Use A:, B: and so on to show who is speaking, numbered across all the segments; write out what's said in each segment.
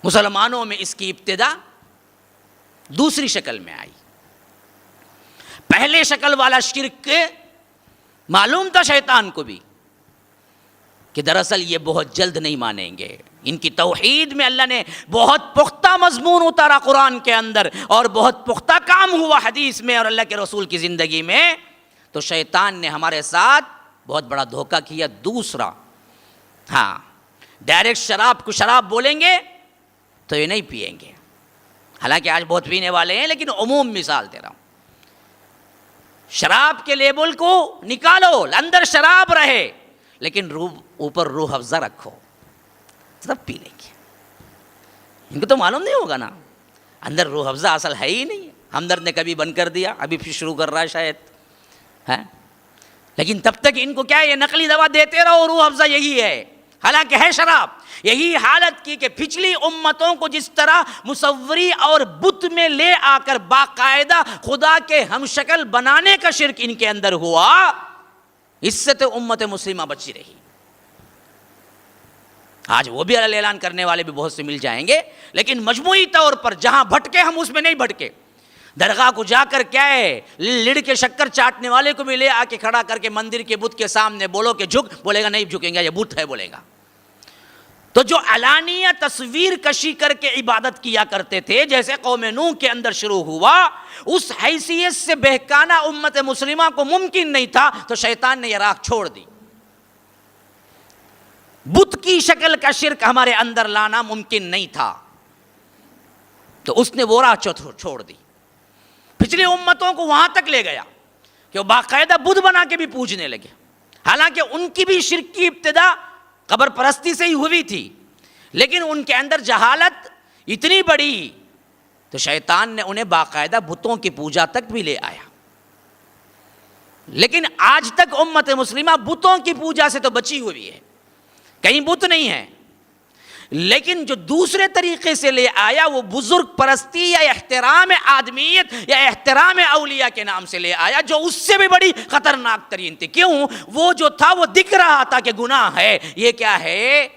A: مسلمانوں میں اس کی ابتدا دوسری شکل میں آئی. پہلے شکل والا شرک معلوم تھا شیطان کو بھی کہ دراصل یہ بہت جلد نہیں مانیں گے. ان کی توحید میں اللہ نے بہت پختہ مضمون اتارا قرآن کے اندر، اور بہت پختہ کام ہوا حدیث میں اور اللہ کے رسول کی زندگی میں. تو شیطان نے ہمارے ساتھ بہت بڑا دھوکہ کیا. دوسرا، ہاں ڈائریکٹ شراب کو شراب بولیں گے تو یہ نہیں پیئیں گے، حالانکہ آج بہت پینے والے ہیں، لیکن عموم مثال دے رہا ہوں. شراب کے لیبل کو نکالو، اندر شراب رہے لیکن اوپر روح افزا رکھو، تب پی لیں گے. ان کو تو معلوم نہیں ہوگا نا اندر روح افزا اصل ہے ہی نہیں. ہمدرد نے کبھی بند کر دیا، ابھی پھر شروع کر رہا ہے شاید، ہے. لیکن تب تک ان کو کیا ہے، یہ نقلی دوا دیتے رہو، روح افزا یہی ہے، حالانکہ ہے شراب. یہی حالت کی کہ پچھلی امتوں کو جس طرح مصوری اور بت میں لے آ کر باقاعدہ خدا کے ہم شکل بنانے کا شرک ان کے اندر ہوا، اس سے تو امت مسلمہ بچی رہی. آج وہ بھی اعلان کرنے والے بھی بہت سے مل جائیں گے، لیکن مجموعی طور پر جہاں بھٹکے ہم اس میں نہیں بھٹکے. درگاہ کو جا کر کیا ہے، لڑ کے شکر چاٹنے والے کو بھی لے آ کے کھڑا کر کے مندر کے بت کے سامنے بولو کہ جھک، بولے گا نہیں جھکیں گے، یہ بت ہے بولے گا. تو جو علانیہ تصویر کشی کر کے عبادت کیا کرتے تھے، جیسے قوم نوح کے اندر شروع ہوا، اس حیثیت سے بہکانا امت مسلمہ کو ممکن نہیں تھا، تو شیطان نے یہ راہ چھوڑ دی. بت کی شکل کا شرک ہمارے اندر لانا ممکن نہیں تھا، تو اس نے وہ راہ چھوڑ دی. پچھلی امتوں کو وہاں تک لے گیا کہ وہ باقاعدہ بدھ بنا کے بھی پوجنے لگے، حالانکہ ان کی بھی شرک کی ابتدا قبر پرستی سے ہی ہوئی تھی، لیکن ان کے اندر جہالت اتنی بڑی تو شیطان نے انہیں باقاعدہ بتوں کی پوجا تک بھی لے آیا. لیکن آج تک امت مسلمہ بتوں کی پوجا سے تو بچی ہوئی ہے، کہیں بت نہیں ہے. لیکن جو دوسرے طریقے سے لے آیا وہ بزرگ پرستی یا احترام آدمیت یا احترام اولیاء کے نام سے لے آیا، جو اس سے بھی بڑی خطرناک ترین تھی. کیوں؟ وہ جو تھا وہ دکھ رہا تھا کہ گناہ ہے. یہ کیا ہے؟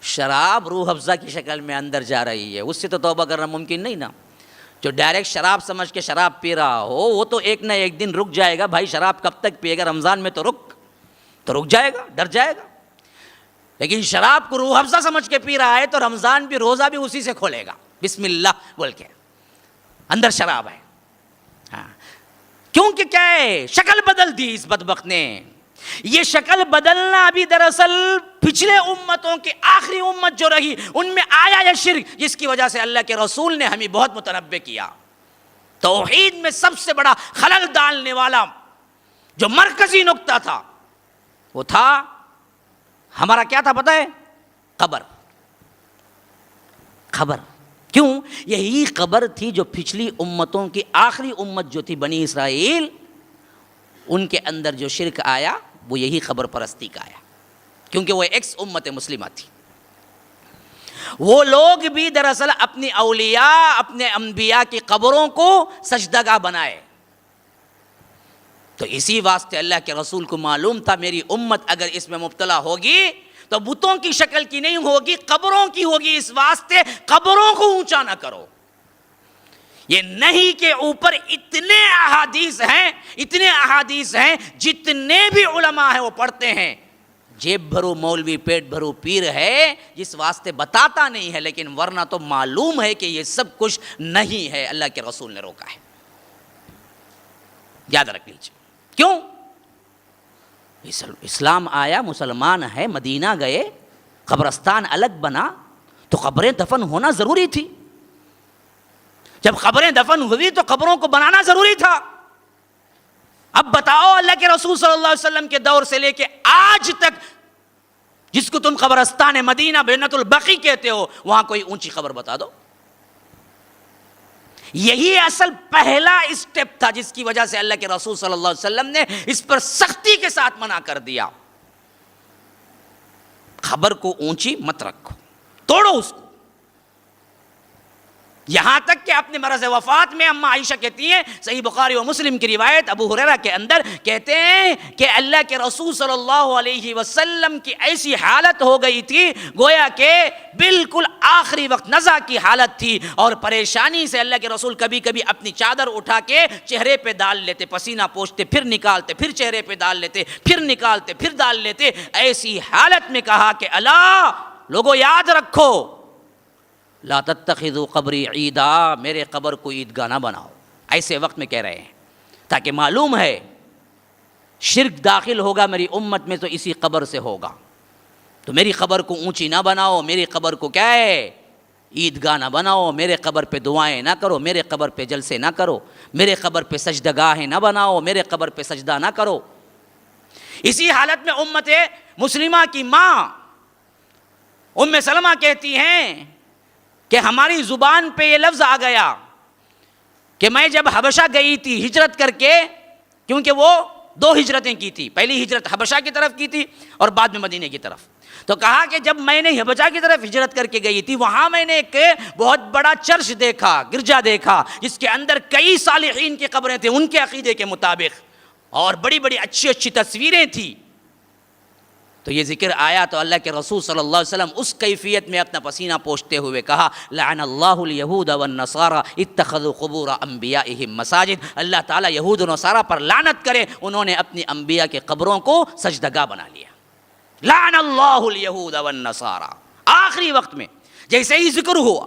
A: شراب روح افزا کی شکل میں اندر جا رہی ہے، اس سے تو توبہ کرنا ممکن نہیں نا. جو ڈائریکٹ شراب سمجھ کے شراب پی رہا ہو وہ تو ایک نہ ایک دن رک جائے گا. بھائی شراب کب تک پیے گا؟ رمضان میں تو رک جائے گا، ڈر جائے گا. لیکن شراب کو روح افزا سمجھ کے پی رہا ہے تو رمضان بھی روزہ بھی اسی سے کھولے گا، بسم اللہ بول کے. اندر شراب ہے. ہاں، کیونکہ کیا ہے، شکل بدل دی اس بدبخت نے. یہ شکل بدلنا ابھی دراصل پچھلے امتوں کی آخری امت جو رہی ان میں آیا یہ شرک، جس کی وجہ سے اللہ کے رسول نے ہمیں بہت متنبہ کیا. توحید میں سب سے بڑا خلل ڈالنے والا جو مرکزی نقطہ تھا وہ تھا ہمارا، کیا تھا پتہ ہے؟ قبر. کیوں؟ یہی قبر تھی جو پچھلی امتوں کی آخری امت جو تھی بنی اسرائیل، ان کے اندر جو شرک آیا وہ یہی قبر پرستی کا آیا، کیونکہ وہ ایکس امت مسلمہ تھی. وہ لوگ بھی دراصل اپنی اولیاء، اپنے انبیاء کی قبروں کو سجدہ گاہ بنائے. تو اسی واسطے اللہ کے رسول کو معلوم تھا میری امت اگر اس میں مبتلا ہوگی تو بتوں کی شکل کی نہیں ہوگی، قبروں کی ہوگی. اس واسطے قبروں کو اونچا نہ کرو. یہ نہیں کہ اوپر اتنے احادیث ہیں جتنے بھی علماء ہیں وہ پڑھتے ہیں. جیب بھرو مولوی پیٹ بھرو پیر ہے، جس واسطے بتاتا نہیں ہے، لیکن ورنہ تو معلوم ہے کہ یہ سب کچھ نہیں ہے، اللہ کے رسول نے روکا ہے. یاد رکھ لیجیے. کیوں؟ اسلام آیا، مسلمان ہے، مدینہ گئے، قبرستان الگ بنا تو قبریں دفن ہونا ضروری تھی. جب قبریں دفن ہوئی تو قبروں کو بنانا ضروری تھا. اب بتاؤ اللہ کے رسول صلی اللہ علیہ وسلم کے دور سے لے کے آج تک جس کو تم قبرستان مدینہ جنت البقیع کہتے ہو وہاں کوئی اونچی قبر بتا دو. یہی اصل پہلا اسٹیپ تھا جس کی وجہ سے اللہ کے رسول صلی اللہ علیہ وسلم نے اس پر سختی کے ساتھ منع کر دیا. قبر کو اونچی مت رکھو، توڑو اس کو. یہاں تک کہ اپنے مرض وفات میں اماں عائشہ کہتی ہیں، صحیح بخاری و مسلم کی روایت، ابو ہریرہ کے اندر کہتے ہیں کہ اللہ کے رسول صلی اللہ علیہ وسلم کی ایسی حالت ہو گئی تھی گویا کہ بالکل آخری وقت نزع کی حالت تھی، اور پریشانی سے اللہ کے رسول کبھی کبھی اپنی چادر اٹھا کے چہرے پہ ڈال لیتے، پسینہ پوچھتے، پھر نکالتے، پھر چہرے پہ ڈال لیتے، پھر نکالتے، پھر ڈال لیتے۔ ایسی حالت میں کہا کہ اللہ لوگوں یاد رکھو، لا تتخذوا قبری عیدا، میرے قبر کو عیدگاہ نہ بناؤ۔ ایسے وقت میں کہہ رہے ہیں تاکہ معلوم ہے شرک داخل ہوگا میری امت میں تو اسی قبر سے ہوگا، تو میری قبر کو اونچی نہ بناؤ، میری قبر کو کیا ہے عیدگاہ نہ بناؤ، میرے قبر پہ دعائیں نہ کرو، میرے قبر پہ جلسے نہ کرو، میرے قبر پہ سجدگاہیں نہ بناؤ، میرے قبر پہ سجدہ نہ کرو۔ اسی حالت میں امت مسلمہ کی ماں ام سلمہ کہتی ہیں کہ ہماری زبان پہ یہ لفظ آ گیا کہ میں جب حبشہ گئی تھی ہجرت کر کے، کیونکہ وہ 2 ہجرتیں کی تھی، پہلی ہجرت حبشہ کی طرف کی تھی اور بعد میں مدینے کی طرف، تو کہا کہ جب میں نے حبشہ کی طرف ہجرت کر کے گئی تھی وہاں میں نے ایک بہت بڑا چرچ دیکھا، گرجا دیکھا، جس کے اندر کئی صالحین کی قبریں تھیں ان کے عقیدے کے مطابق، اور بڑی بڑی اچھی اچھی تصویریں تھیں۔ تو یہ ذکر آیا تو اللہ کے رسول صلی اللہ علیہ وسلم اس کیفیت میں اپنا پسینہ پوچھتے ہوئے کہا لعن اللہ الیہود والنصارى اتخذوا قبور انبیائہم مساجد، اللہ تعالیٰ یہود و نصارہ پر لعنت کرے، انہوں نے اپنی انبیاء کے قبروں کو سجدگاہ بنا لیا۔ لعن اللہ الیہود والنصارى، آخری وقت میں جیسے ہی ذکر ہوا،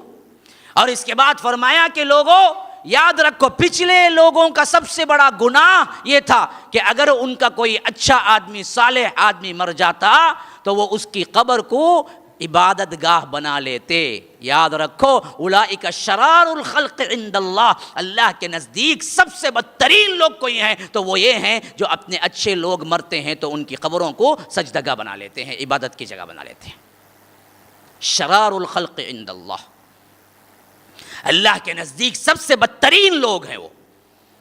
A: اور اس کے بعد فرمایا کہ لوگوں یاد رکھو پچھلے لوگوں کا سب سے بڑا گناہ یہ تھا کہ اگر ان کا کوئی اچھا آدمی صالح آدمی مر جاتا تو وہ اس کی قبر کو عبادت گاہ بنا لیتے۔ یاد رکھو اولئک شرار الخلق عند اللہ، اللہ کے نزدیک سب سے بدترین لوگ کوئی ہیں تو وہ یہ ہیں جو اپنے اچھے لوگ مرتے ہیں تو ان کی قبروں کو سجدگاہ بنا لیتے ہیں، عبادت کی جگہ بنا لیتے ہیں۔ شرار الخلق عند اللہ، اللہ کے نزدیک سب سے بدترین لوگ ہیں وہ۔